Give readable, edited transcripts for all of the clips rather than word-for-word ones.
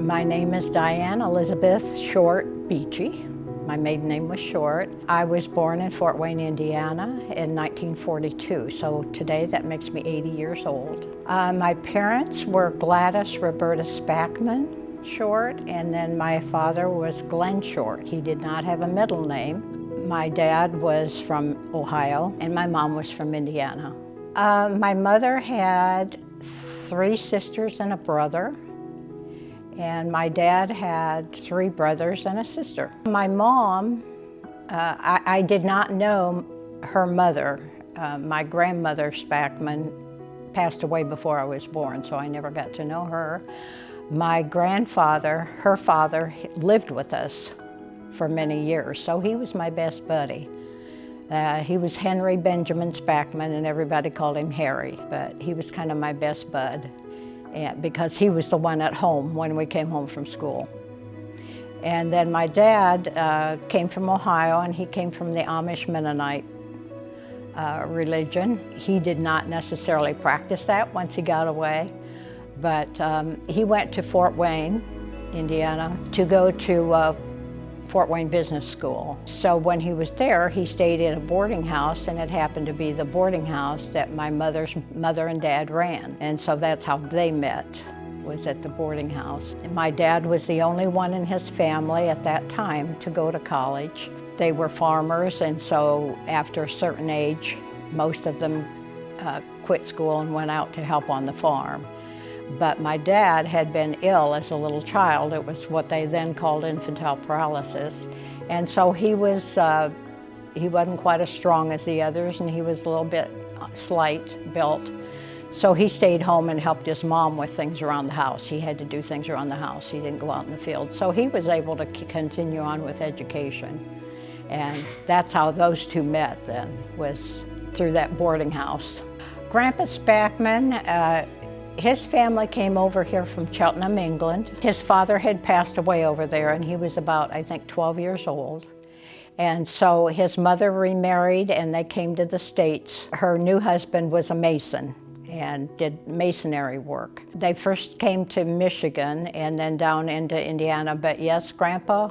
My name is Dianne Elizabeth Short Beechy. My maiden name was Short. I was born in Fort Wayne, Indiana in 1942, so today that makes me 80 years old. My parents were Gladys Roberta Spackman Short, and then my father was Glenn Short. He did not have a middle name. My dad was from Ohio, and my mom was from Indiana. My mother had 3 sisters and a brother. And my dad had 3 brothers and a sister. My mom, I did not know her mother. My grandmother, Spackman, passed away before I was born, so I never got to know her. My grandfather, her father, lived with us for many years, so he was my best buddy. He was Henry Benjamin Spackman, and everybody called him Harry, but he was kind of my best bud. Because he was the one at home when we came home from school. And then my dad came from Ohio, and he came from the Amish Mennonite religion. He did not necessarily practice that once he got away, but he went to Fort Wayne, Indiana, to go to Fort Wayne Business School. So when he was there, he stayed in a boarding house, and it happened to be the boarding house that my mother's mother and dad ran. And so that's how they met, was at the boarding house. And my dad was the only one in his family at that time to go to college. They were farmers, and so after a certain age, most of them quit school and went out to help on the farm. But my dad had been ill as a little child. It was what they then called infantile paralysis. And so he wasn't quite as strong as the others, and he was a little bit slight built. So he stayed home and helped his mom with things around the house. He had to do things around the house. He didn't go out in the field. So he was able to continue on with education. And that's how those two met then, was through that boarding house. Grandpa Spackman, his family came over here from Cheltenham, England. His father had passed away over there, and he was about, I think, 12 years old. And so his mother remarried, and they came to the States. Her new husband was a mason and did masonry work. They first came to Michigan and then down into Indiana, but yes, Grandpa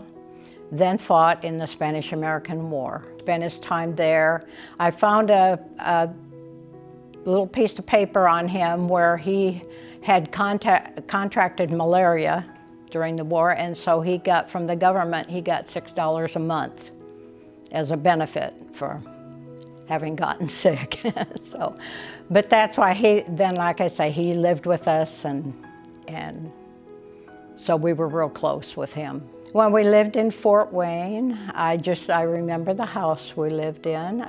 then fought in the Spanish-American War. Spent his time there. I found a little piece of paper on him where he had contracted malaria during the war, and so he got, from the government, he got $6 a month as a benefit for having gotten sick. But that's why he, then like I say, he lived with us, and so we were real close with him. When we lived in Fort Wayne, I remember the house we lived in.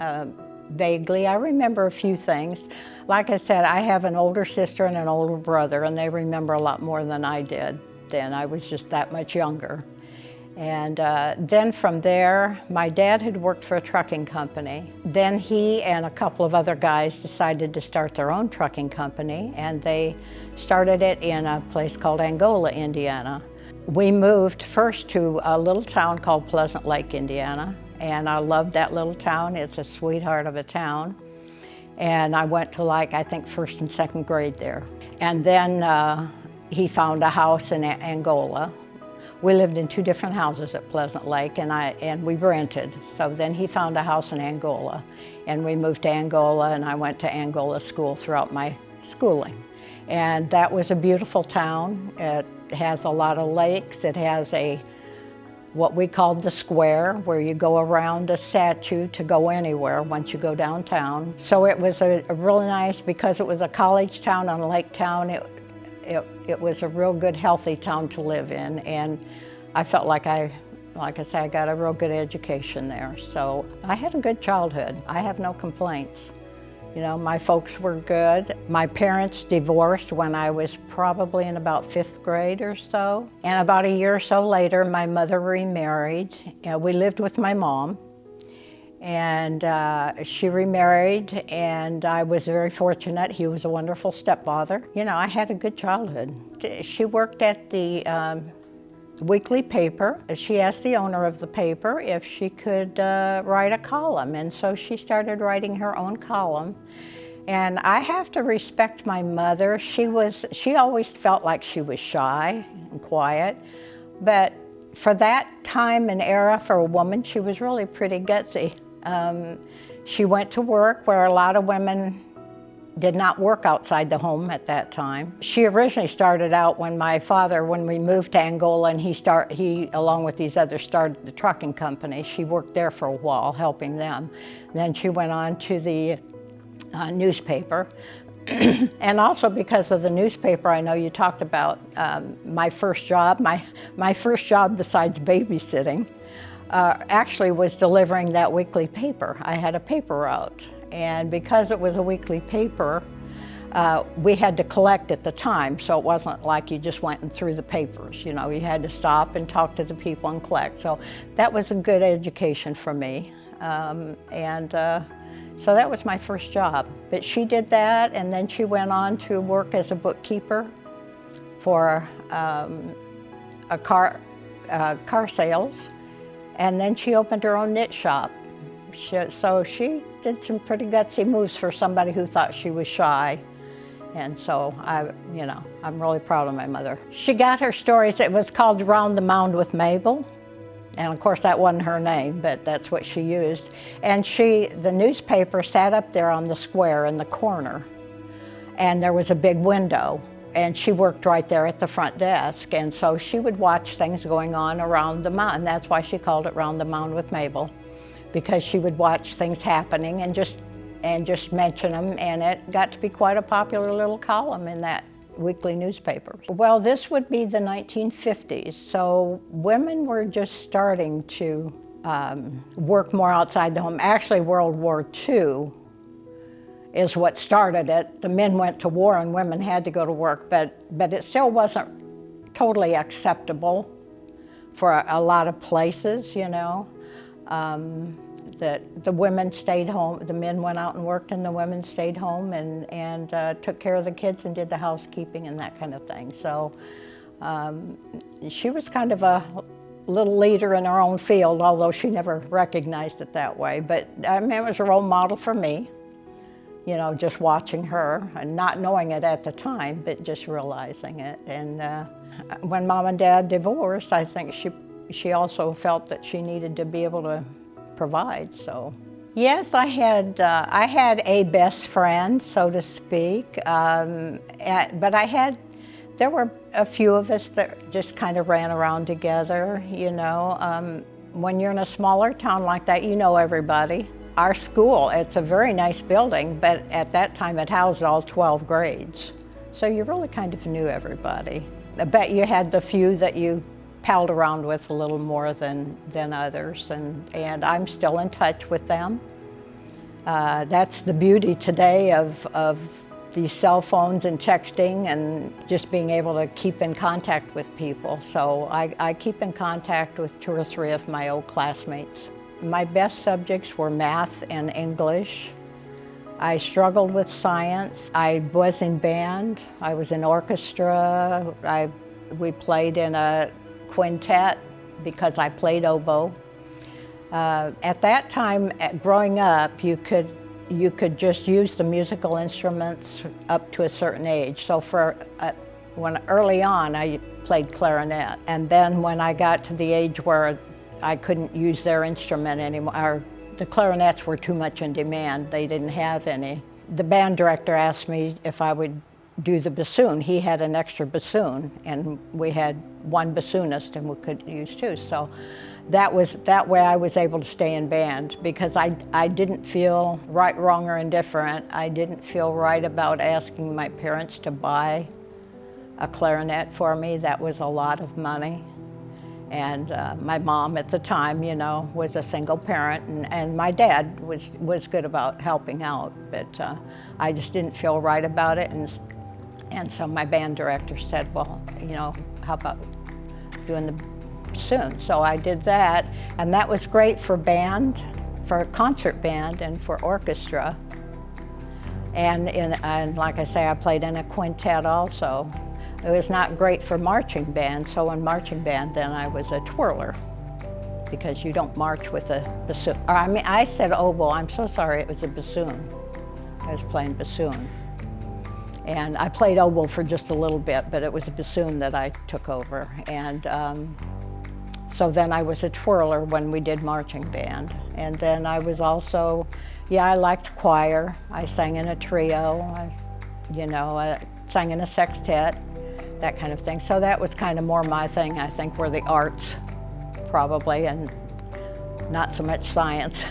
Vaguely, I remember a few things. Like I said, I have an older sister and an older brother, and they remember a lot more than I did then. I was just that much younger. And then from there, my dad had worked for a trucking company. Then he and a couple of other guys decided to start their own trucking company, and they started it in a place called Angola, Indiana. We moved first to a little town called Pleasant Lake, Indiana. And I loved that little town. It's a sweetheart of a town. And I went to, like, I think 1st and 2nd grade there. And then he found a house in Angola. We lived in 2 different houses at Pleasant Lake, and we rented. So then he found a house in Angola, and we moved to Angola, and I went to Angola school throughout my schooling. And that was a beautiful town. It has a lot of lakes. It has what we called the square, where you go around a statue to go anywhere once you go downtown. So it was a really nice, because it was a college town and a lake town, it was a real good, healthy town to live in. And I felt like I say, I got a real good education there. So I had a good childhood. I have no complaints. You know, my folks were good. My parents divorced when I was probably in about 5th grade or so. And about a year or so later, my mother remarried. We lived with my mom. And she remarried, and I was very fortunate. He was a wonderful stepfather. You know, I had a good childhood. She worked at the weekly paper. She asked the owner of the paper if she could write a column, and so she started writing her own column. And I have to respect my mother. She always felt like she was shy and quiet, but for that time and era for a woman, she was really pretty gutsy. She went to work where a lot of women did not work outside the home at that time. She originally started out when my father, when we moved to Angola, and he along with these others started the trucking company. She worked there for a while, helping them. Then she went on to the newspaper. And also because of the newspaper, I know you talked about my first job. My first job besides babysitting actually was delivering that weekly paper. I had a paper route. And because it was a weekly paper, we had to collect at the time, so it wasn't like you just went and threw the papers. You know, you had to stop and talk to the people and collect. So that was a good education for me. So that was my first job. But she did that, and then she went on to work as a bookkeeper for car sales, and then she opened her own knit shop. So she did some pretty gutsy moves for somebody who thought she was shy. And so I'm really proud of my mother. She got her stories, it was called Around the Mound with Mabel. And of course that wasn't her name, but that's what she used. And the newspaper sat up there on the square in the corner, and there was a big window, and she worked right there at the front desk. And so she would watch things going on around the mound, and that's why she called it Round the Mound with Mabel, because she would watch things happening and just mention them, and it got to be quite a popular little column in that weekly newspaper. Well, this would be the 1950s, so women were just starting to work more outside the home. Actually, World War II is what started it. The men went to war and women had to go to work, but it still wasn't totally acceptable for a lot of places, you know. That the women stayed home, the men went out and worked, and the women stayed home and took care of the kids and did the housekeeping and that kind of thing. So she was kind of a little leader in her own field, although she never recognized it that way. But I mean, it was a role model for me, you know, just watching her and not knowing it at the time, but just realizing it. And when Mom and Dad divorced, I think she also felt that she needed to be able to provide. So yes, I had a best friend, so to speak, but there were a few of us that just kind of ran around together, you know. When you're in a smaller town like that, you know everybody. Our school, it's a very nice building, but at that time it housed all 12 grades, so you really kind of knew everybody. I bet you had the few that you palled around with a little more than others, and I'm still in touch with them. That's the beauty today of these cell phones and texting and just being able to keep in contact with people. So I keep in contact with 2 or 3 of my old classmates. My best subjects were math and English. I struggled with science. I was in band. I was in orchestra. We played in a quintet because I played oboe. At that time, growing up, you could just use the musical instruments up to a certain age. So when early on, I played clarinet. And then when I got to the age where I couldn't use their instrument anymore, the clarinets were too much in demand. They didn't have any. The band director asked me if I would do the bassoon. He had an extra bassoon, and we had 1 bassoonist, and we could use 2. So that way I was able to stay in band, because I didn't feel right, wrong, or indifferent. I didn't feel right about asking my parents to buy a clarinet for me. That was a lot of money. And my mom at the time, you know, was a single parent, and my dad was good about helping out, but I just didn't feel right about it. And so my band director said, well, you know, how about doing the bassoon? So I did that, and that was great for band, for concert band, and for orchestra. And like I say, I played in a quintet also. It was not great for marching band, so in marching band then I was a twirler, because you don't march with a bassoon. Or I said oboe, I'm so sorry, it was a bassoon. I was playing bassoon. And I played oboe for just a little bit, but it was a bassoon that I took over. And so then I was a twirler when we did marching band. And then I was also, I liked choir. I sang in a trio, I sang in a sextet, that kind of thing. So that was kind of more my thing, I think, were the arts, probably, and not so much science.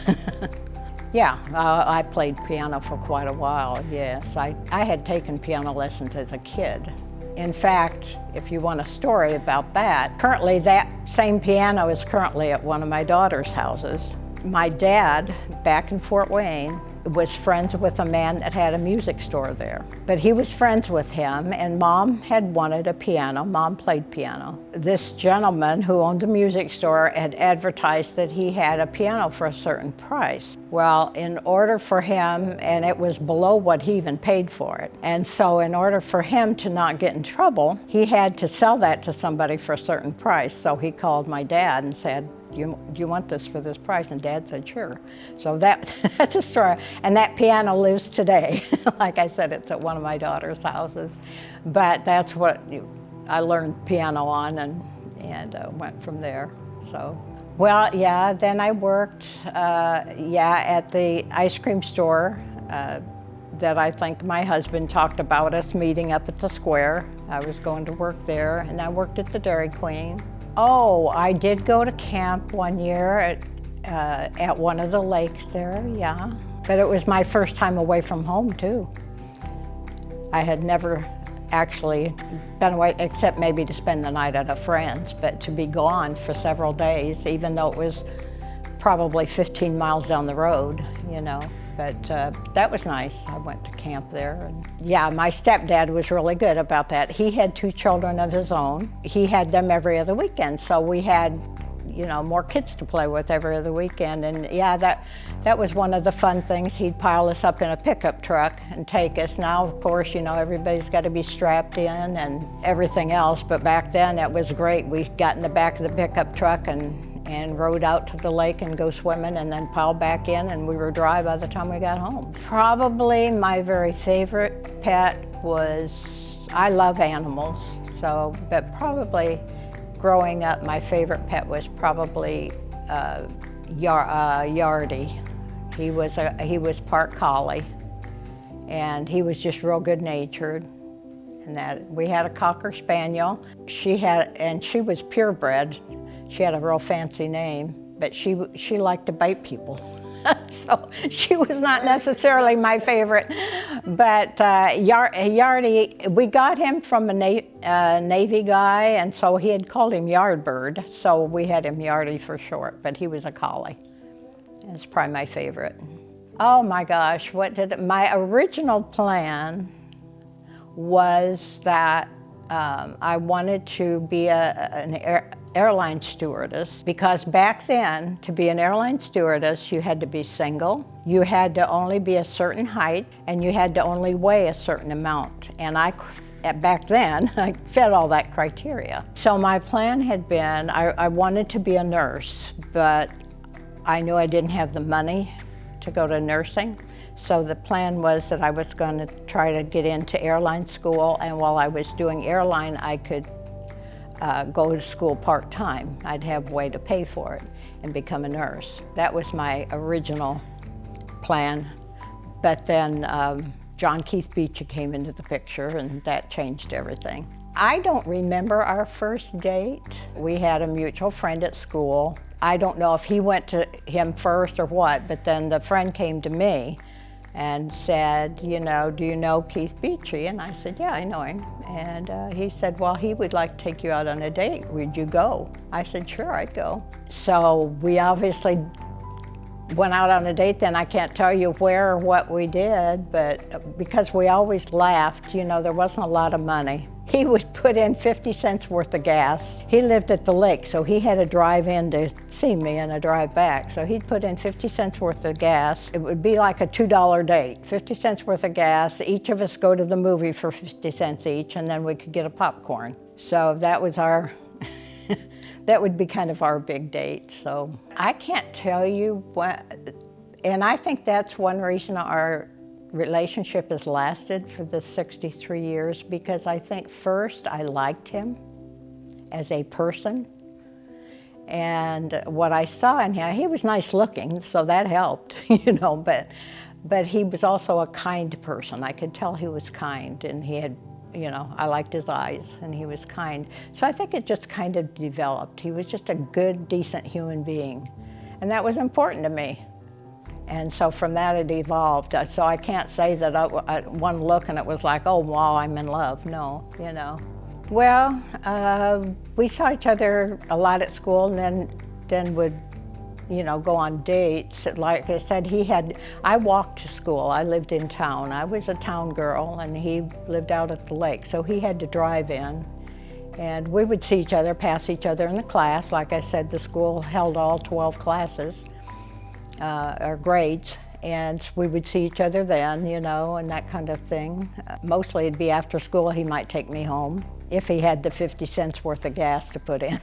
Yeah, I played piano for quite a while, yes. I had taken piano lessons as a kid. In fact, if you want a story about that, currently that same piano is currently at one of my daughter's houses. My dad, back in Fort Wayne, was friends with a man that had a music store there. But he was friends with him, and Mom had wanted a piano. Mom played piano. This gentleman who owned the music store had advertised that he had a piano for a certain price. Well, in order for him, and it was below what he even paid for it, and so in order for him to not get in trouble, he had to sell that to somebody for a certain price. So he called my dad and said, do you want this for this price? And Dad said, sure. So that's a story. And that piano lives today. Like I said, it's at one of my daughter's houses. But that's what I learned piano on and went from there. So, well, yeah, then I worked, at the ice cream store that I think my husband talked about us meeting up at the square. I was going to work there, and I worked at the Dairy Queen. Oh, I did go to camp one year at one of the lakes there, yeah. But it was my first time away from home, too. I had never actually been away, except maybe to spend the night at a friend's, but to be gone for several days, even though it was probably 15 miles down the road, But that was nice. I went to camp there. And yeah, my stepdad was really good about that. He had 2 children of his own. He had them every other weekend, so we had, more kids to play with every other weekend. And yeah, that was one of the fun things. He'd pile us up in a pickup truck and take us. Now, of course, everybody's got to be strapped in and everything else, but back then it was great. We got in the back of the pickup truck and rode out to the lake and go swimming and then piled back in, and we were dry by the time we got home. Probably my very favorite pet was, I love animals, but probably growing up, my favorite pet was probably Yardy. He was part collie, and he was just real good-natured. And that we had a Cocker Spaniel. She was purebred. She had a real fancy name, but she liked to bite people. So she was not necessarily my favorite. But Yardy, we got him from a Navy guy, and so he had called him Yardbird. So we had him Yardy for short, but he was a collie. It's probably my favorite. Oh my gosh, my original plan was that I wanted to be an airline stewardess, because back then, to be an airline stewardess, you had to be single, you had to only be a certain height, and you had to only weigh a certain amount. And back then, I fit all that criteria. So my plan had been, I wanted to be a nurse, but I knew I didn't have the money to go to nursing. So the plan was that I was going to try to get into airline school, and while I was doing airline, I could go to school part-time. I'd have a way to pay for it and become a nurse. That was my original plan. But then John Keith Beechy came into the picture, and that changed everything. I don't remember our first date. We had a mutual friend at school. I don't know if he went to him first or what, but then the friend came to me and said, do you know Keith Beechy? And I said, yeah, I know him. And he said, well, he would like to take you out on a date. Would you go? I said, sure, I'd go. So we obviously went out on a date. Then I can't tell you where or what we did, but because we always laughed, there wasn't a lot of money. He would put in 50 cents worth of gas. He lived at the lake, so he had to drive in to see me and a drive back. So he'd put in 50 cents worth of gas. It would be like a $2 date, 50 cents worth of gas. Each of us go to the movie for 50 cents each, and then we could get a popcorn. So that was that would be kind of our big date. So I can't tell you what, and I think that's one reason our relationship has lasted for the 63 years because I think first I liked him as a person. And what I saw in him, he was nice looking, so that helped, but he was also a kind person. I could tell he was kind, and he had, I liked his eyes, and he was kind. So I think it just kind of developed. He was just a good, decent human being, and that was important to me. And so from that it evolved. So I can't say that one look and it was like, oh, wow, I'm in love. No, Well, we saw each other a lot at school, and then would, go on dates. Like I said, I walked to school. I lived in town. I was a town girl, and he lived out at the lake, so he had to drive in. And we would see each other, pass each other in the class. Like I said, the school held all 12 classes, or grades. And we would see each other then, and that kind of thing. Mostly it'd be after school. He might take me home if he had the 50 cents worth of gas to put in.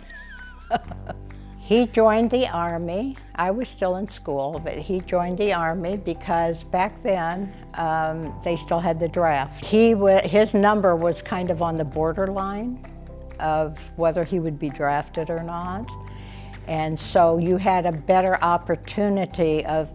He joined the Army. I was still in school, but he joined the Army because back then they still had the draft. His number was kind of on the borderline of whether he would be drafted or not. And so you had a better opportunity of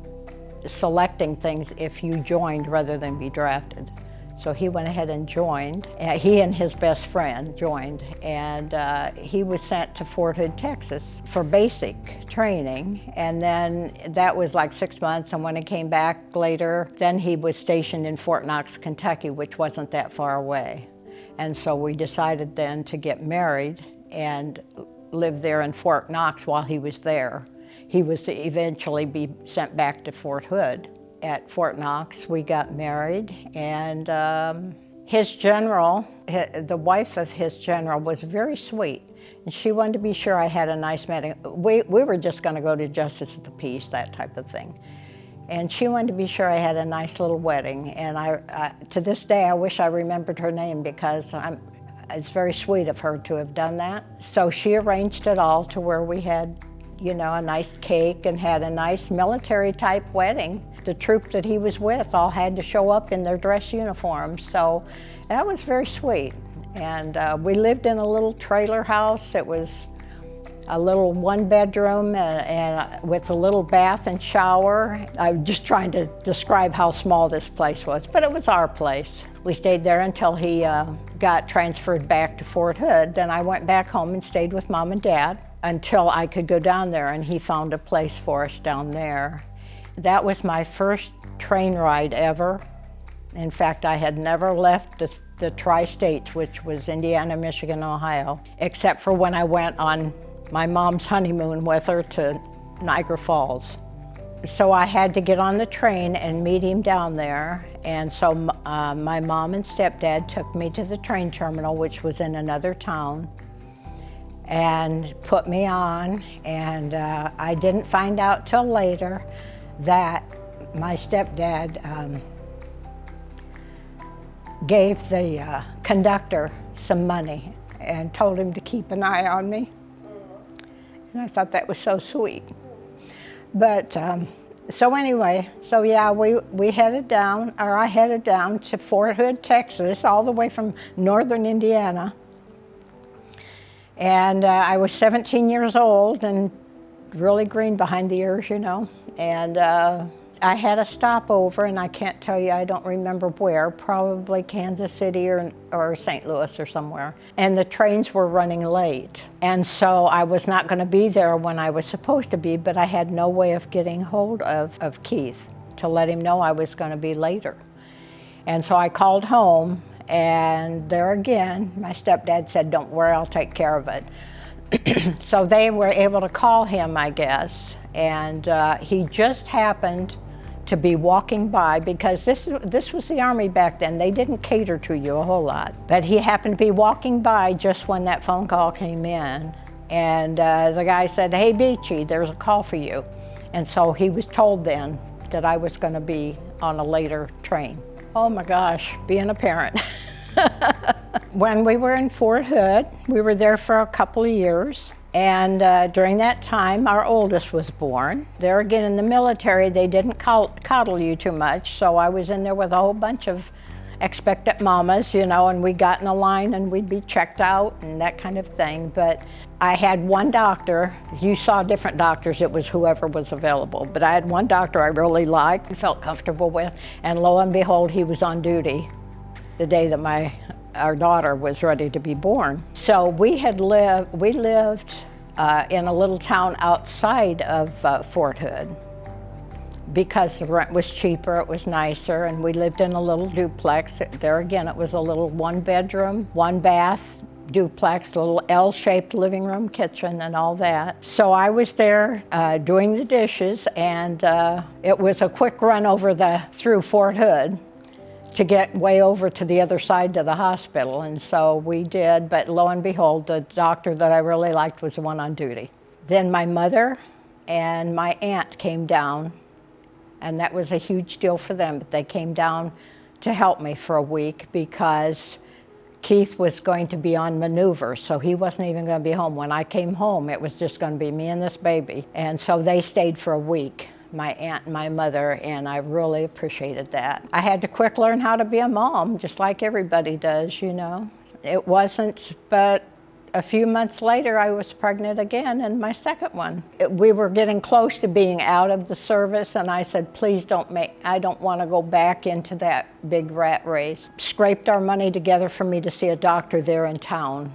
selecting things if you joined rather than be drafted. So he went ahead and joined. He and his best friend joined, and he was sent to Fort Hood, Texas for basic training. And then that was like 6 months, and when he came back later, then he was stationed in Fort Knox, Kentucky, which wasn't that far away. And so we decided then to get married and live there in Fort Knox while he was there. He was to eventually be sent back to Fort Hood. At Fort Knox, we got married, and his general, the wife of his general, was very sweet, and she wanted to be sure I had a nice wedding. We were just going to go to Justice of the Peace, that type of thing. And she wanted to be sure I had a nice little wedding, and I to this day, I wish I remembered her name because it's very sweet of her to have done that. So she arranged it all to where we had, a nice cake and had a nice military-type wedding. The troop that he was with all had to show up in their dress uniforms, so that was very sweet. And we lived in a little trailer house. It was a little one-bedroom and with a little bath and shower. I'm just trying to describe how small this place was, but it was our place. We stayed there until he got transferred back to Fort Hood. Then I went back home and stayed with Mom and Dad until I could go down there, and he found a place for us down there. That was my first train ride ever. In fact, I had never left the tri-states, which was Indiana, Michigan, Ohio, except for when I went on my mom's honeymoon with her to Niagara Falls. So I had to get on the train and meet him down there. And so my mom and stepdad took me to the train terminal, which was in another town, and put me on. And I didn't find out till later that my stepdad gave the conductor some money and told him to keep an eye on me. And I thought that was so sweet. But so anyway, so yeah, we headed down, or I headed down to Fort Hood, Texas, all the way from northern Indiana. And I was 17 years old and really green behind the ears, And I had a stopover, and I can't tell you, I don't remember where, probably Kansas City or St. Louis or somewhere. And the trains were running late. And so I was not going to be there when I was supposed to be, but I had no way of getting hold of Keith to let him know I was going to be later. And so I called home, and there again, my stepdad said, "Don't worry, I'll take care of it." So they were able to call him, I guess, and he just happened to be walking by, because this was the Army back then. They didn't cater to you a whole lot. But he happened to be walking by just when that phone call came in. And the guy said, "Hey, Beechy, there's a call for you." And so he was told then that I was going to be on a later train. Oh my gosh, being a parent. When we were in Fort Hood, we were there for a couple of years. And during that time, our oldest was born. There again, in the military, they didn't coddle you too much, so I was in there with a whole bunch of expectant mamas, you know, and we got in a line and we'd be checked out and that kind of thing. But I had one doctor. You saw different doctors, it was whoever was available. But I had one doctor I really liked and felt comfortable with, and lo and behold, he was on duty the day that our daughter was ready to be born. So we lived in a little town outside of Fort Hood, because the rent was cheaper, it was nicer, and we lived in a little duplex. There again, it was a little 1-bedroom, 1-bath duplex, a little L-shaped living room, kitchen, and all that. So I was there doing the dishes, and it was a quick run through Fort Hood to get way over to the other side of the hospital, and so we did, but lo and behold, the doctor that I really liked was the one on duty. Then my mother and my aunt came down, and that was a huge deal for them, but they came down to help me for a week because Keith was going to be on maneuver, so he wasn't even going to be home. When I came home, it was just going to be me and this baby, and so they stayed for a week, my aunt and my mother, and I really appreciated that. I had to quick learn how to be a mom, just like everybody does, you know. It wasn't but a few months later I was pregnant again, and my second one. We were getting close to being out of the service, and I said, please I don't want to go back into that big rat race. Scraped our money together for me to see a doctor there in town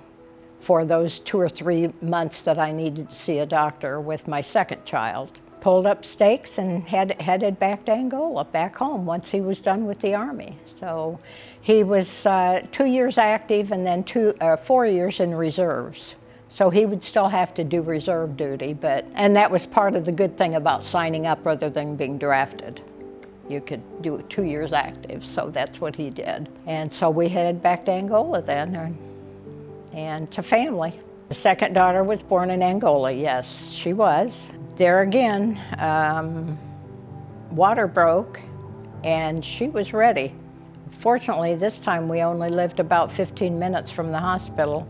for those 2 or 3 months that I needed to see a doctor with my second child. Pulled up stakes and headed back to Angola, back home, once he was done with the Army. So he was 2 years active and then 4 years in reserves. So he would still have to do reserve duty, and that was part of the good thing about signing up rather than being drafted. You could do 2 years active, so that's what he did. And so we headed back to Angola then, and to family. The second daughter was born in Angola, yes, she was. There again, water broke, and she was ready. Fortunately, this time we only lived about 15 minutes from the hospital,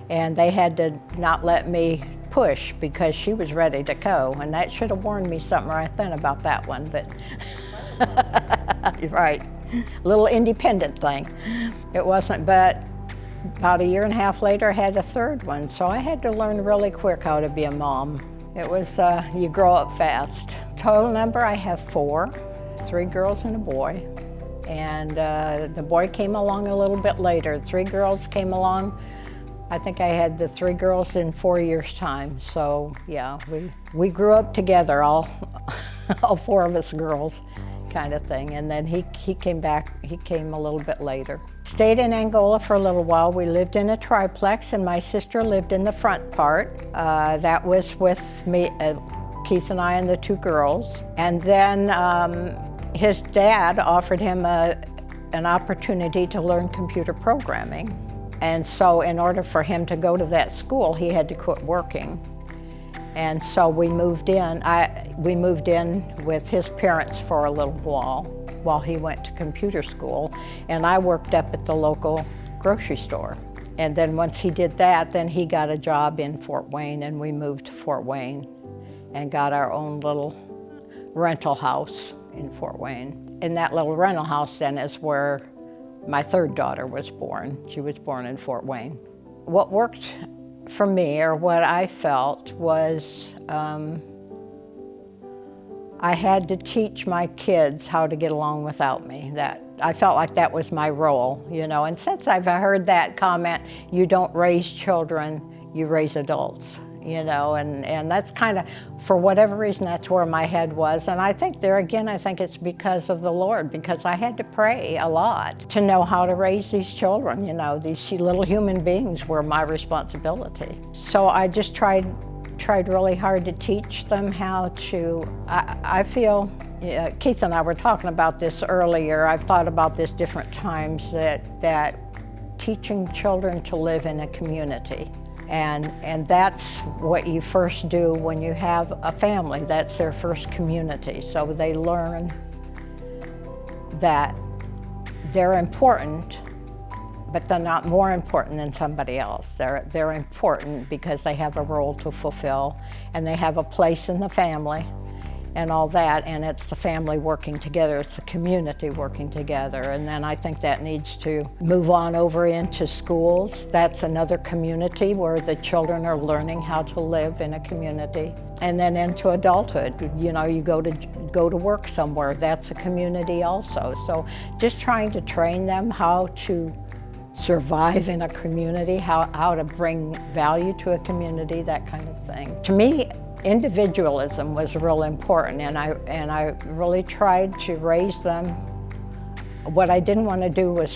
and they had to not let me push because she was ready to go, and that should have warned me something right then about that one, but right, a little independent thing. It wasn't, but about 1.5 years later, I had a third one, so I had to learn really quick how to be a mom. It was, you grow up fast. Total number, I have 4, 3 girls and a boy. And the boy came along a little bit later. 3 girls came along. I think I had the 3 girls in 4 years' time. So yeah, we grew up together, all 4 of us girls, kind of thing. And then he came back, he came a little bit later. Stayed in Angola for a little while. We lived in a triplex, and my sister lived in the front part. That was with me, Keith and I and the 2 girls. And then his dad offered him an opportunity to learn computer programming. And so in order for him to go to that school, he had to quit working. And so we moved in. We moved in with his parents for a little while he went to computer school, and I worked up at the local grocery store. And then once he did that, then he got a job in Fort Wayne, and we moved to Fort Wayne and got our own little rental house in Fort Wayne. In that little rental house then is where my third daughter was born. She was born in Fort Wayne. What worked for me, or what I felt, was I had to teach my kids how to get along without me. That I felt like that was my role, you know. And since I've heard that comment, you don't raise children, you raise adults, you know, and that's kind of, for whatever reason, that's where my head was. And I think there again, I think it's because of the Lord, because I had to pray a lot to know how to raise these children, you know. These little human beings were my responsibility. So I just tried really hard to teach them how to, I feel, Keith and I were talking about this earlier, I've thought about this different times, that teaching children to live in a community. And that's what you first do when you have a family. That's their first community. So they learn that they're important, but they're not more important than somebody else. They're important because they have a role to fulfill and they have a place in the family and all that, and it's the family working together, it's the community working together. And then I think that needs to move on over into schools. That's another community where the children are learning how to live in a community. And then into adulthood, you know, you go to work somewhere, that's a community also. So just trying to train them how to survive in a community, how to bring value to a community, that kind of thing. To me, individualism was real important, and I really tried to raise them. What I didn't want to do was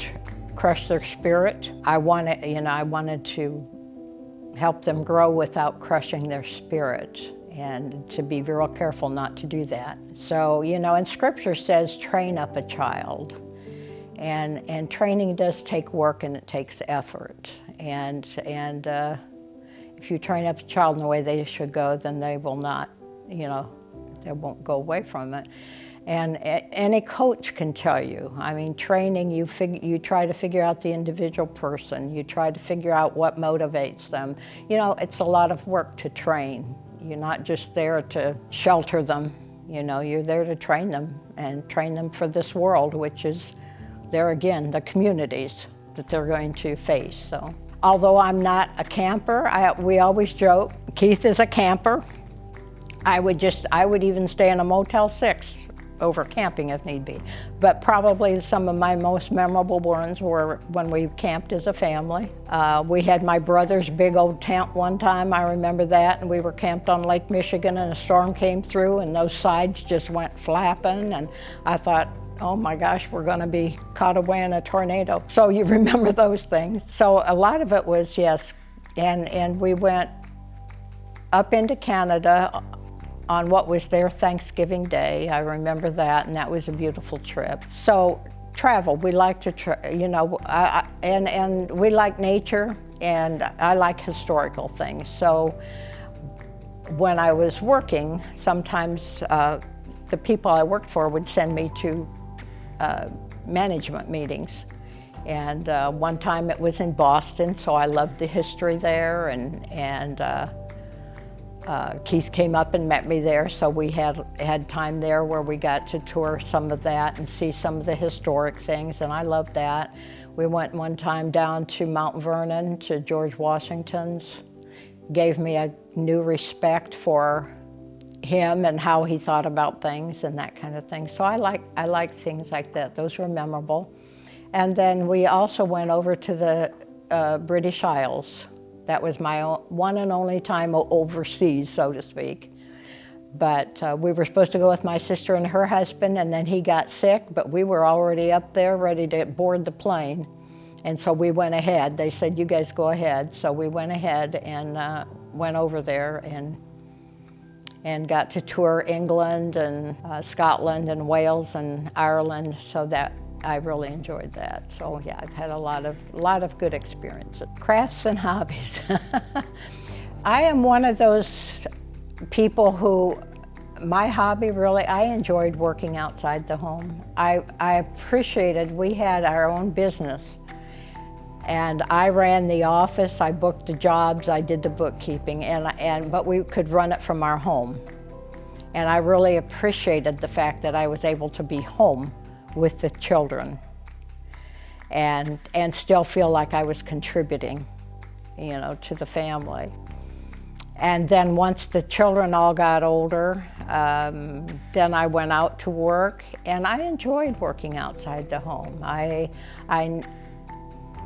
crush their spirit. I wanted to help them grow without crushing their spirit, and to be real careful not to do that. So, you know, and Scripture says, train up a child. And training does take work and it takes effort. And if you train up a child in the way they should go, then they will not, you know, they won't go away from it. And any coach can tell you. I mean, training, you try to figure out the individual person. You try to figure out what motivates them. You know, it's a lot of work to train. You're not just there to shelter them. You know, you're there to train them and train them for this world, which is, there again, the communities that they're going to face. So, although I'm not a camper, we always joke, Keith is a camper. I would even stay in a Motel 6 over camping if need be. But probably some of my most memorable ones were when we camped as a family. We had my brother's big old tent one time, I remember that, and we were camped on Lake Michigan and a storm came through and those sides just went flapping, and I thought, oh my gosh, we're gonna be caught away in a tornado. So you remember those things. So a lot of it was, yes, and we went up into Canada on what was their Thanksgiving Day. I remember that, and that was a beautiful trip. So travel, we like to, you know, and we like nature, and I like historical things. So when I was working, sometimes the people I worked for would send me to management meetings. And one time it was in Boston, so I loved the history there, and Keith came up and met me there, so we had time there where we got to tour some of that and see some of the historic things, and I loved that. We went one time down to Mount Vernon, to George Washington's. Gave me a new respect for him and how he thought about things and that kind of thing. So I like things like that. Those were memorable. And then we also went over to the British Isles. That was my one and only time overseas, so to speak. But we were supposed to go with my sister and her husband, and then he got sick, but we were already up there ready to board the plane. And so we went ahead. They said, you guys go ahead. So we went ahead and went over there and got to tour England and Scotland and Wales and Ireland. So that I really enjoyed that. So yeah, I've had a lot of good experiences. Crafts and hobbies. I am one of those people who, my hobby really, I enjoyed working outside the home. I appreciated, we had our own business. And I ran the office, I booked the jobs, I did the bookkeeping, but we could run it from our home. And I really appreciated the fact that I was able to be home with the children and still feel like I was contributing, you know, to the family. And then once the children all got older, then I went out to work, and I enjoyed working outside the home.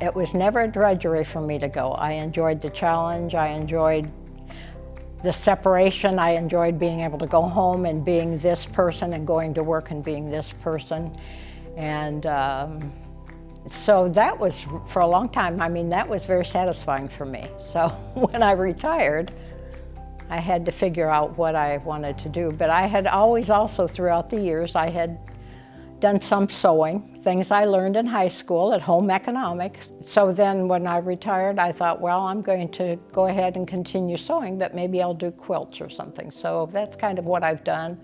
It was never a drudgery for me to go. I enjoyed the challenge, I enjoyed the separation, I enjoyed being able to go home and being this person and going to work and being this person. And so that was, for a long time, I mean, that was very satisfying for me. So when I retired, I had to figure out what I wanted to do. But I had always also, throughout the years, I had done some sewing, things I learned in high school at home economics. So then when I retired, I thought, well, I'm going to go ahead and continue sewing, but maybe I'll do quilts or something. So that's kind of what I've done.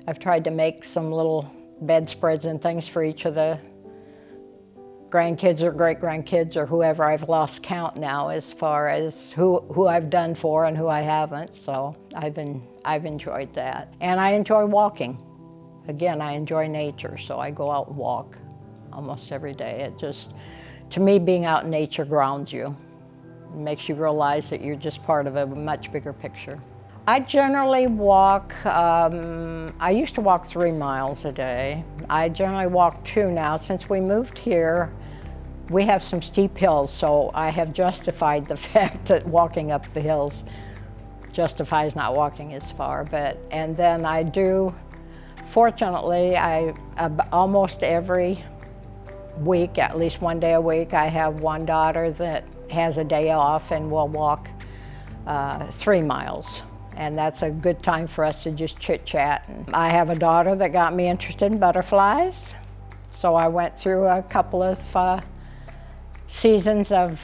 I've tried to make some little bedspreads and things for each of the grandkids or great-grandkids or whoever. I've lost count now as far as who I've done for and who I haven't. So I've enjoyed that. And I enjoy walking. Again, I enjoy nature, so I go out and walk almost every day. It just, to me, being out in nature grounds you. It makes you realize that you're just part of a much bigger picture. I generally walk, I used to walk 3 miles a day. I generally walk 2 now. Since we moved here, we have some steep hills, so I have justified the fact that walking up the hills justifies not walking as far. And then I do, fortunately, almost every week, at least 1 day a week, I have one daughter that has a day off and will walk 3 miles. And that's a good time for us to just chit-chat. I have a daughter that got me interested in butterflies, so I went through a couple of seasons of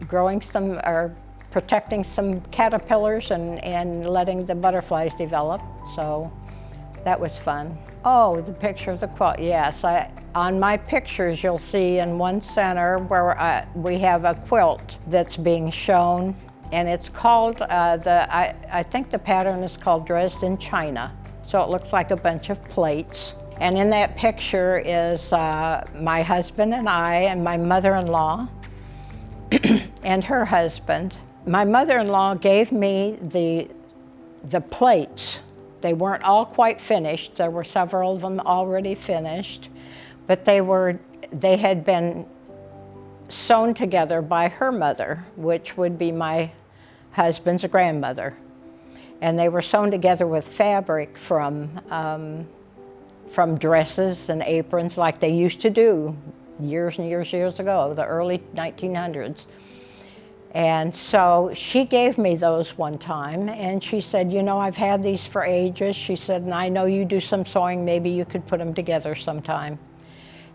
growing some, or protecting some caterpillars and letting the butterflies develop, so that was fun. Oh, the picture of the quilt, yes. On my pictures, you'll see in one center where we have a quilt that's being shown. And it's called, I think the pattern is called Dresden China. So it looks like a bunch of plates. And in that picture is my husband and I and my mother-in-law and her husband. My mother-in-law gave me the plates. They weren't all quite finished. There were several of them already finished, but they had been sewn together by her mother, which would be my husband's grandmother. And they were sewn together with fabric from dresses and aprons like they used to do years and years ago, the early 1900s. And so she gave me those one time, and she said, you know, I've had these for ages. She said, and I know you do some sewing, maybe you could put them together sometime.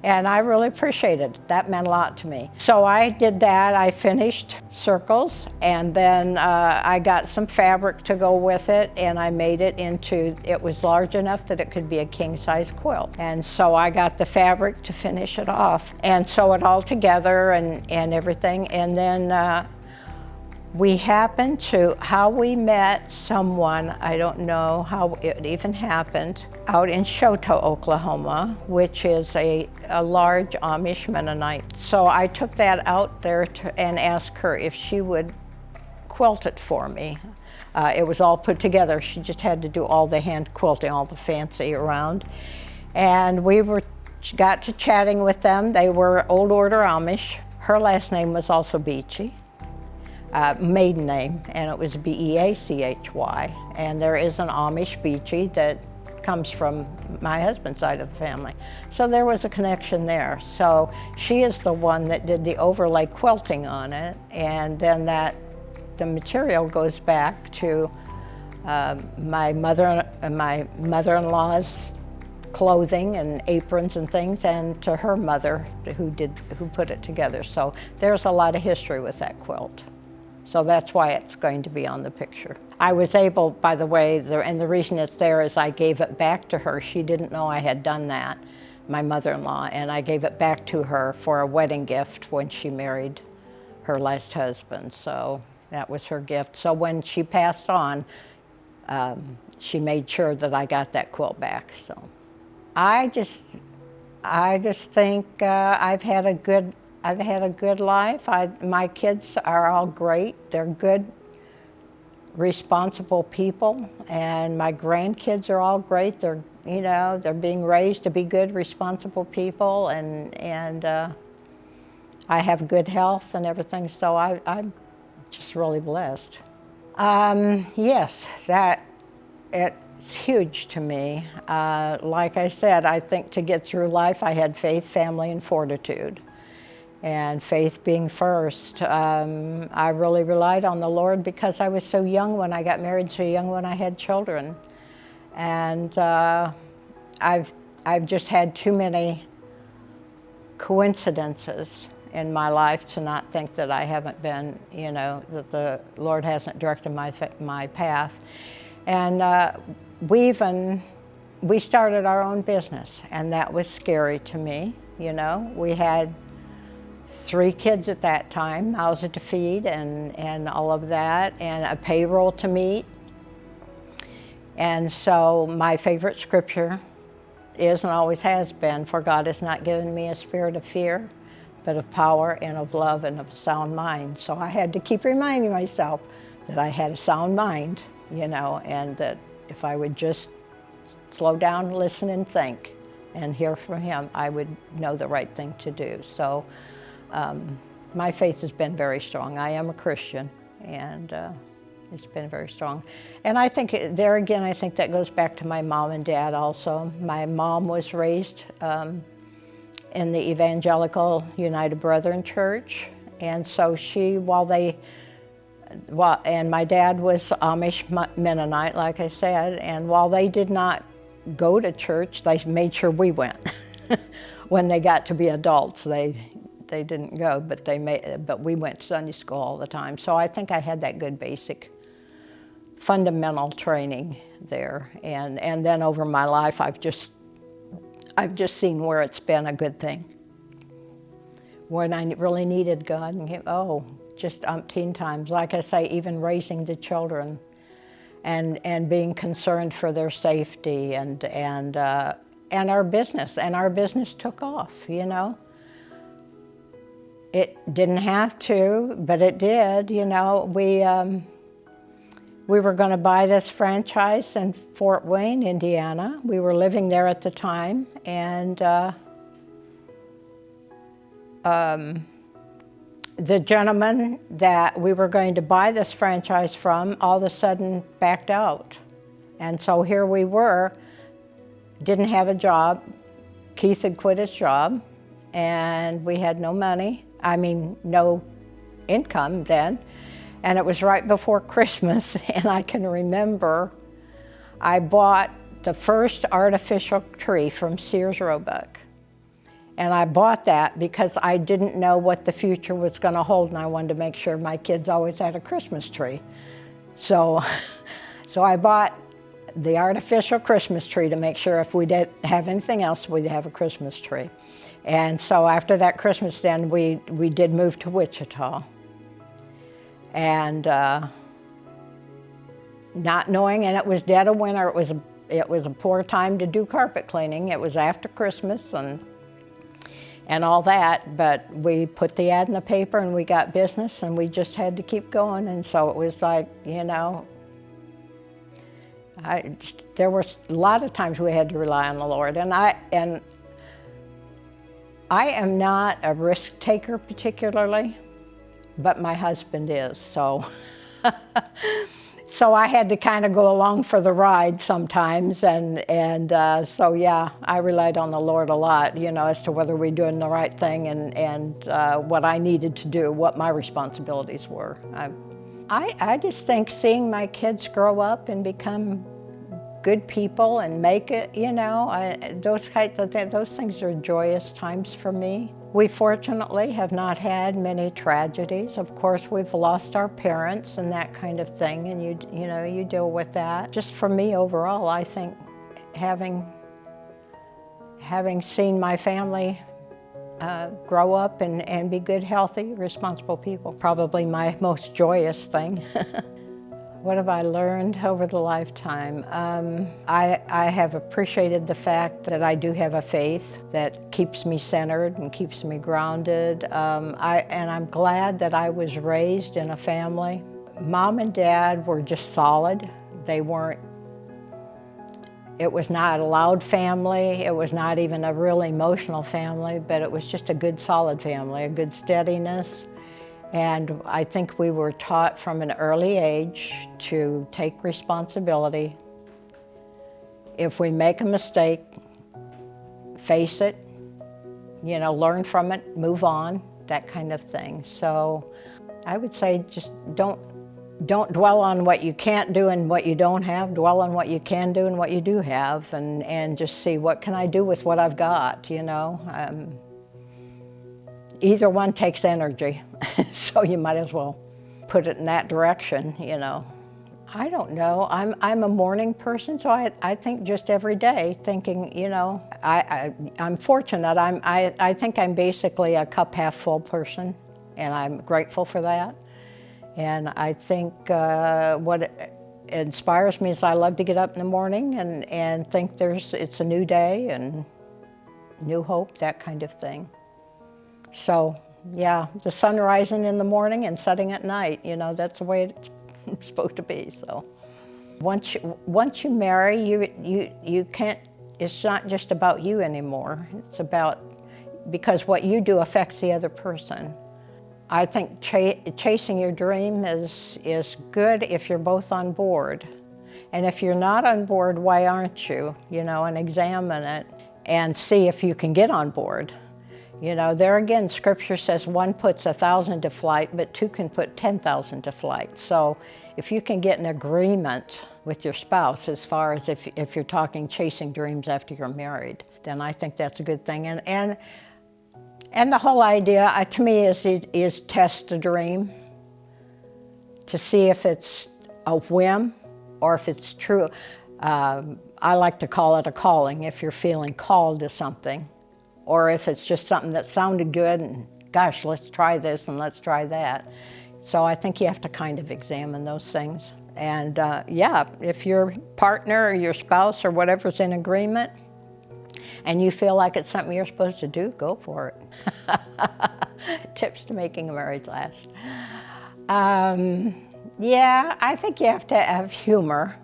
And I really appreciated it. That meant a lot to me. So I did that. I finished circles, and then I got some fabric to go with it, and I made it into, it was large enough that it could be a king-size quilt. And so I got the fabric to finish it off and sew it all together and everything. And then we happened to, how we met someone, I don't know how it even happened, out in Shoto, Oklahoma, which is a large Amish Mennonite. So I took that out there and asked her if she would quilt it for me. It was all put together. She just had to do all the hand quilting, all the fancy around. And we got to chatting with them. They were Old Order Amish. Her last name was also Beechy. Maiden name, and it was B-E-A-C-H-Y. And there is an Amish Beechy that comes from my husband's side of the family. So there was a connection there. So she is the one that did the overlay quilting on it, and then the material goes back to my mother-in-law's clothing and aprons and things, and to her mother who put it together. So there's a lot of history with that quilt. So that's why it's going to be on the picture. I was able, by the way, and the reason it's there is I gave it back to her. She didn't know I had done that, my mother-in-law, and I gave it back to her for a wedding gift when she married her last husband. So that was her gift. So when she passed on, she made sure that I got that quilt back. So I just think I've had a good life. My kids are all great. They're good, responsible people, and my grandkids are all great. They're being raised to be good, responsible people, and I have good health and everything. So I'm just really blessed. Yes, it's huge to me. Like I said, I think to get through life, I had faith, family, and fortitude. And faith being first. I really relied on the Lord because I was so young when I got married, so young when I had children. And I've just had too many coincidences in my life to not think that I haven't been, that the Lord hasn't directed my path. And we even We started our own business, and that was scary to me. You know, we had 3 kids at that time, mouths to feed and all of that, and a payroll to meet. And so my favorite scripture is and always has been, "For God has not given me a spirit of fear, but of power and of love and of a sound mind." So I had to keep reminding myself that I had a sound mind, you know, and that if I would just slow down, listen, and think, and hear from Him, I would know the right thing to do. So my faith has been very strong. I am a Christian, and it's been very strong. And I think there again, I think that goes back to my mom and dad also. My mom was raised in the Evangelical United Brethren Church, and so and my dad was Amish Mennonite, like I said, and while they did not go to church, they made sure we went. When they got to be adults, they didn't go, but we went to Sunday school all the time. So I think I had that good basic fundamental training there, and then over my life, I've just seen where it's been a good thing. When I really needed God, and just umpteen times. Like I say, even raising the children, and being concerned for their safety, and our business, took off. You know, it didn't have to, but it did. You know, we were going to buy this franchise in Fort Wayne, Indiana. We were living there at the time, and the gentleman that we were going to buy this franchise from all of a sudden backed out. And so here we were, didn't have a job. Keith had quit his job, and we had no money. I mean, no income then. And it was right before Christmas, and I can remember I bought the first artificial tree from Sears Roebuck. And I bought that because I didn't know what the future was going to hold, and I wanted to make sure my kids always had a Christmas tree. So I bought the artificial Christmas tree to make sure if we didn't have anything else, we'd have a Christmas tree. And so after that Christmas, then we did move to Wichita. And not knowing, and it was dead of winter, it was a poor time to do carpet cleaning. It was after Christmas and all that, but we put the ad in the paper and we got business, and we just had to keep going. And so it was like, you know, there were a lot of times we had to rely on the Lord, and I am not a risk taker particularly, but my husband is, so so I had to kind of go along for the ride sometimes, and so yeah, I relied on the Lord a lot, you know, as to whether we're doing the right thing, and what I needed to do, what my responsibilities were. I just think seeing my kids grow up and become good people and make it, you know, those things are joyous times for me. We fortunately have not had many tragedies. Of course, we've lost our parents and that kind of thing, and you know, you deal with that. Just for me overall, I think having seen my family grow up and be good, healthy, responsible people, probably my most joyous thing. What have I learned over the lifetime? I have appreciated the fact that I do have a faith that keeps me centered and keeps me grounded. And I'm glad that I was raised in a family. Mom and Dad were just solid. It was not a loud family. It was not even a real emotional family, but it was just a good, solid family, a good steadiness. And I think we were taught from an early age to take responsibility. If we make a mistake, face it, you know, learn from it, move on, that kind of thing. So I would say just don't dwell on what you can't do and what you don't have. Dwell on what you can do and what you do have, and just see what can I do with what I've got, you know. Either one takes energy, so you might as well put it in that direction, you know. I don't know. I'm a morning person, so I think just every day, thinking, you know, I'm fortunate. I think I'm basically a cup half full person, and I'm grateful for that. And I think what inspires me is I love to get up in the morning and think it's a new day and new hope, that kind of thing. So, yeah, the sun rising in the morning and setting at night, you know, that's the way it's supposed to be. So, once you marry, you can't. It's not just about you anymore. It's about, because what you do affects the other person. I think chasing your dream is good if you're both on board. And if you're not on board, why aren't you? You know, and examine it and see if you can get on board. You know, there again, Scripture says one puts 1,000 to flight, but two can put 10,000 to flight. So if you can get an agreement with your spouse, as far as if you're talking chasing dreams after you're married, then I think that's a good thing. And the whole idea, to me, is test the dream to see if it's a whim or if it's true. I like to call it a calling, if you're feeling called to something, or if it's just something that sounded good and, gosh, let's try this and let's try that. So I think you have to kind of examine those things. And yeah, if your partner or your spouse or whatever's in agreement, and you feel like it's something you're supposed to do, go for it. Tips to making a marriage last. Yeah, I think you have to have humor.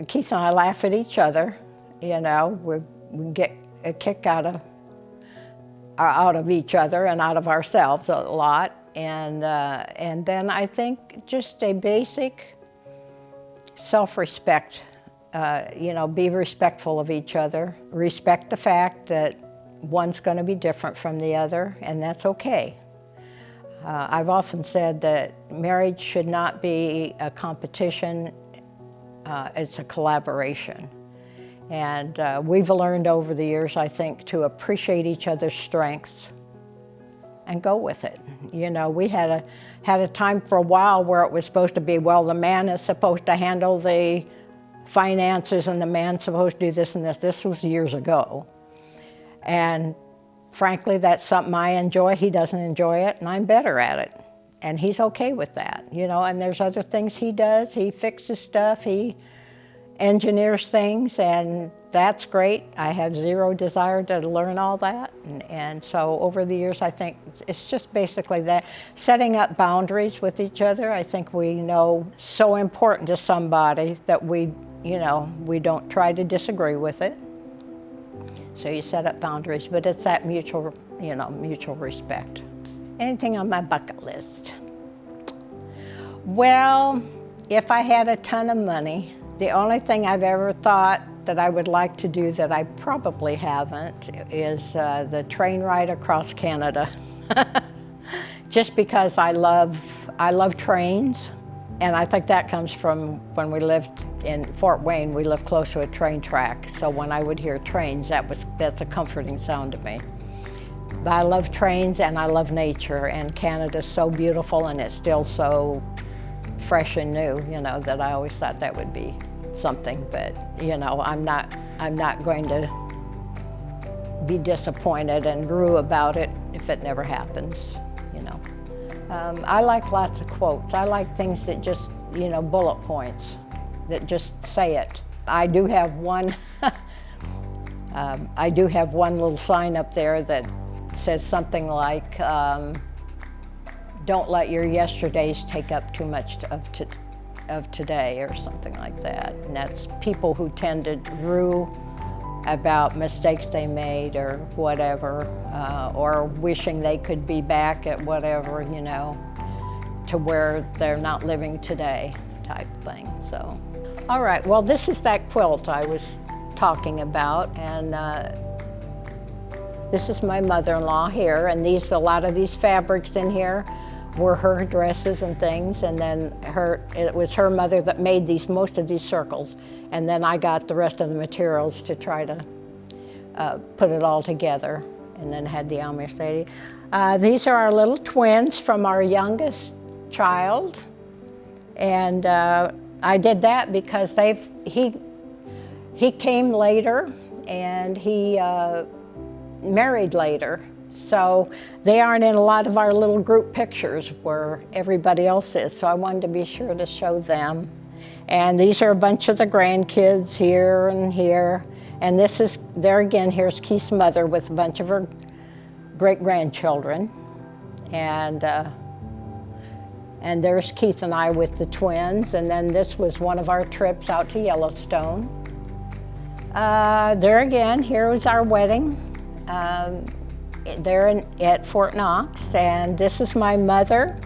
Keith and I laugh at each other. You know, we get a kick out of each other and out of ourselves a lot. And then I think just a basic self-respect. You know, be respectful of each other. Respect the fact that one's going to be different from the other, and that's okay. I've often said that marriage should not be a competition, it's a collaboration. And we've learned over the years, I think, to appreciate each other's strengths and go with it. You know, we had a time for a while where it was supposed to be, well, the man is supposed to handle the finances and the man's supposed to do this and this. This was years ago. And frankly, that's something I enjoy. He doesn't enjoy it, and I'm better at it. And he's okay with that, you know, and there's other things he does. He fixes stuff, he engineers things, and that's great. I have zero desire to learn all that. And so over the years, I think it's just basically that, setting up boundaries with each other. I think we know so important to somebody that we don't try to disagree with it. So you set up boundaries, but it's that mutual respect. Anything on my bucket list? Well, if I had a ton of money, the only thing I've ever thought that I would like to do that I probably haven't is the train ride across Canada. Just because I love trains, and I think that comes from when we lived in Fort Wayne. We lived close to a train track, so when I would hear trains, that's a comforting sound to me. But I love trains and I love nature, and Canada's so beautiful and it's still so fresh and new, you know, that I always thought that would be something. But you know, I'm not going to be disappointed and rue about it if it never happens, you know. I like lots of quotes. I like things that just, you know, bullet points that just say it. I do have one. I do have one little sign up there that says something like, "Don't let your yesterdays take up too much of today," or something like that. And that's people who tend to rue about mistakes they made or whatever, or wishing they could be back at whatever, you know, to where they're not living today type thing. So, all right, well, this is that quilt I was talking about, and this is my mother-in-law here, and a lot of these fabrics in here were her dresses and things, and then it was her mother that made most of these circles, and then I got the rest of the materials to try to put it all together, and then had the Amish lady. These are our little twins from our youngest child, And I did that because he came later and he married later. So they aren't in a lot of our little group pictures where everybody else is. So I wanted to be sure to show them. And these are a bunch of the grandkids here and here. And this is, there again, here's Keith's mother with a bunch of her great-grandchildren. And there's Keith and I with the twins. And then this was one of our trips out to Yellowstone. There again, here was our wedding. There at Fort Knox. And this is my mother.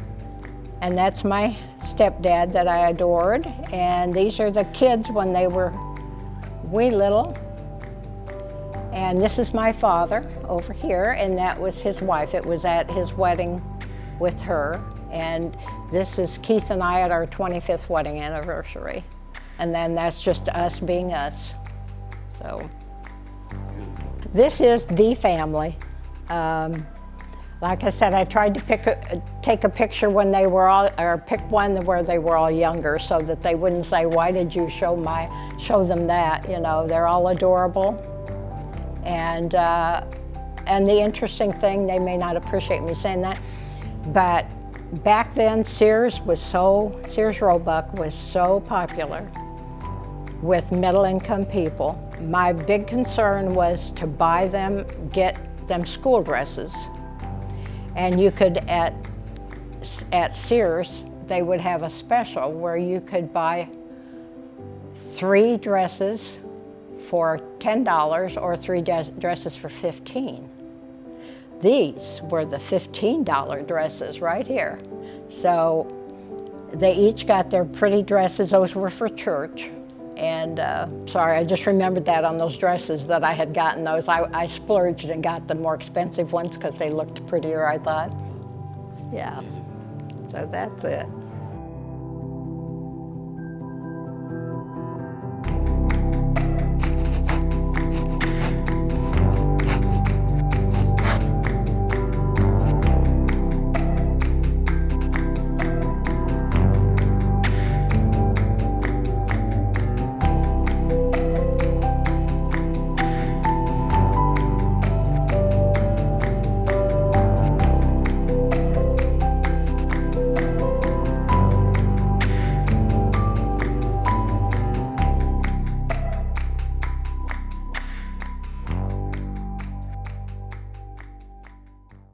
And that's my stepdad that I adored. And these are the kids when they were wee little. And this is my father over here, and that was his wife. It was at his wedding with her. And this is Keith and I at our 25th wedding anniversary. And then that's just us being us. So this is the family. Like I said, I tried to take a picture when they were all, or pick one where they were all younger, so that they wouldn't say, "Why did you show them that?" You know, they're all adorable. And the interesting thing, they may not appreciate me saying that, but back then Sears Roebuck was so popular with middle-income people. My big concern was to buy them, get them school dresses. And you could, at Sears, they would have a special where you could buy 3 dresses for $10 or 3 dresses for $15. These were the $15 dresses right here. So they each got their pretty dresses. Those were for church. And sorry, I just remembered that on those dresses that I had gotten those. I splurged and got the more expensive ones because they looked prettier, I thought. Yeah, so that's it.